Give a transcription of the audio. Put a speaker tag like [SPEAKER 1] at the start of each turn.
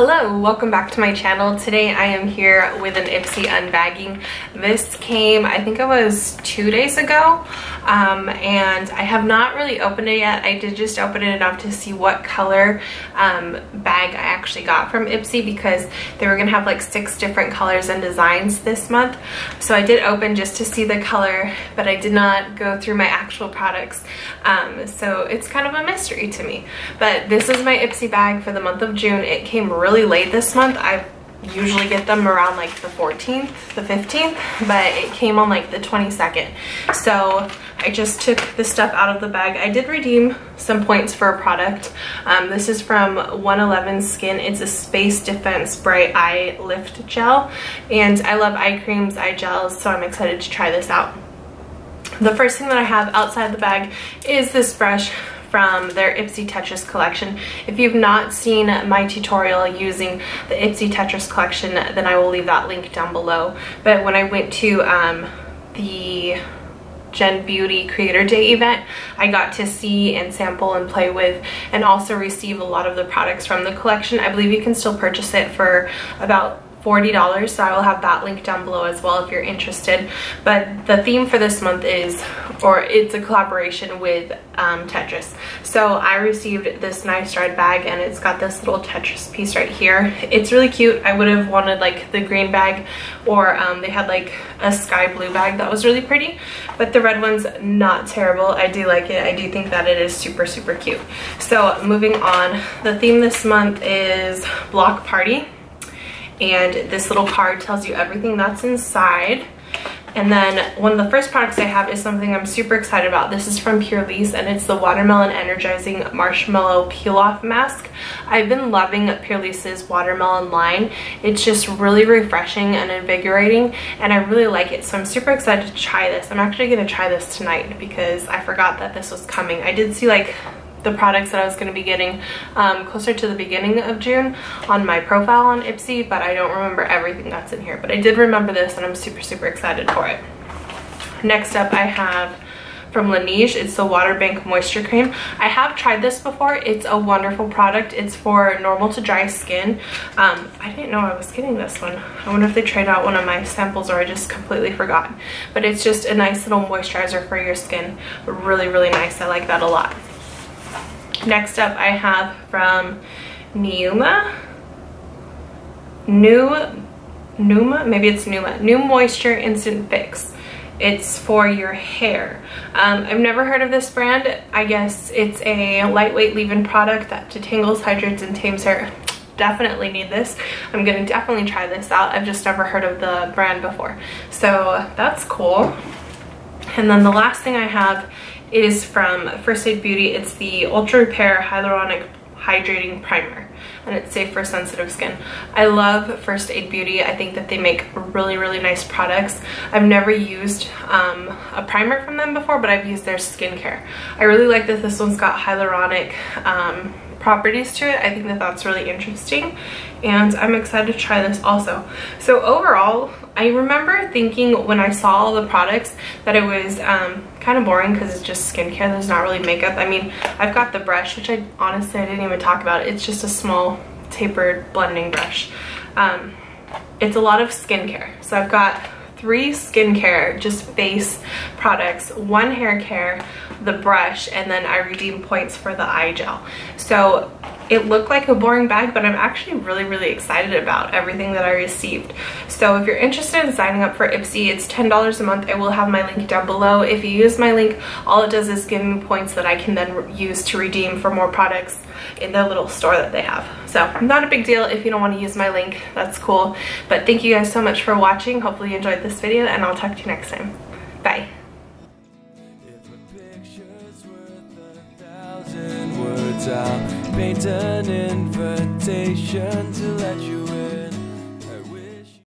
[SPEAKER 1] Hello, welcome back to my channel. Today I am here with an Ipsy unbagging. This came, I think it was 2 days ago, and I have not really opened it yet. I did just open it enough to see what color bag I actually got from Ipsy, because they were gonna have like 6 different colors and designs this month. So I did open just to see the color, but I did not go through my actual products. So it's kind of a mystery to me. But this is my Ipsy bag for the month of June. It came really late this month. I usually get them around like the 14th, the 15th, but it came on like the 22nd. So I just took the stuff out of the bag. I did redeem some points for a product. This is from 111 Skin. It's a Space Defense Bright Eye Lift Gel, and I love eye creams, eye gels, so I'm excited to try this out. The first thing that I have outside the bag is this brush from their Ipsy Tetris collection. If you've not seen my tutorial using the Ipsy Tetris collection, then I will leave that link down below. But when I went to the Gen Beauty Creator Day event, I got to see and sample and play with and also receive a lot of the products from the collection. I believe you can still purchase it for about $40, so I will have that link down below as well if you're interested. But the theme for this month is, or it's a collaboration with Tetris. So I received this nice red bag, and it's got this little Tetris piece right here. It's really cute. I would have wanted like the green bag, or they had like a sky blue bag that was really pretty, but the red one's not terrible. I do like it. I do think that it is super cute. So moving on, the theme this month is Block Party. And this little card tells you everything that's inside. And then one of the first products I have is something I'm super excited about. This is from PURLISSE, and it's the Watermelon Energizing Marshmallow Peel Off Mask. I've been loving PURLISSE's watermelon line. It's just really refreshing and invigorating, and I really like it. So I'm super excited to try this. I'm actually gonna try this tonight because I forgot that this was coming. I did see like the products that I was going to be getting closer to the beginning of June on my profile on Ipsy, but I don't remember everything that's in here. But I did remember this, and I'm super excited for it. Next up, I have from LANIEGE. It's the Water Bank Moisture Cream. I have tried this before. It's a wonderful product. It's for normal to dry skin. I didn't know I was getting this one. I wonder if they tried out one of my samples, or I just completely forgot. But it's just a nice little moisturizer for your skin. Really nice. I like that a lot. Next up, I have from NEUMA, maybe it's NEUMA, NeuMoisture Instant Fix. It's for your hair. I've never heard of this brand. I guess it's a lightweight leave-in product that detangles, hydrates, and tames hair. Definitely need this. I'm gonna definitely try this out. I've just never heard of the brand before, so that's cool. And then the last thing I have is from First Aid Beauty. It's the Ultra Repair Hyaluronic Hydrating Primer, and it's safe for sensitive skin. I love First Aid Beauty. I think that they make really nice products. I've never used a primer from them before, but I've used their skincare. I really like that this one's got hyaluronic properties to it. I think that that's really interesting, and I'm excited to try this also. So overall, I remember thinking when I saw all the products that it was kind of boring because it's just skincare. There's not really makeup. I mean, I've got the brush, which I honestly didn't even talk about. It's just a small tapered blending brush. It's a lot of skincare. So I've got 3 skincare, just face products, 1 hair care, the brush, and then I redeemed points for the eye gel. So it looked like a boring bag, but I'm actually really excited about everything that I received. So if you're interested in signing up for Ipsy, it's $10 a month. I will have my link down below. If you use my link, all it does is give me points that I can then use to redeem for more products in the little store that they have. So not a big deal if you don't want to use my link. That's cool. But thank you guys so much for watching. Hopefully you enjoyed this video, and I'll talk to you next time. Bye.
[SPEAKER 2] I'll paint an invitation to let you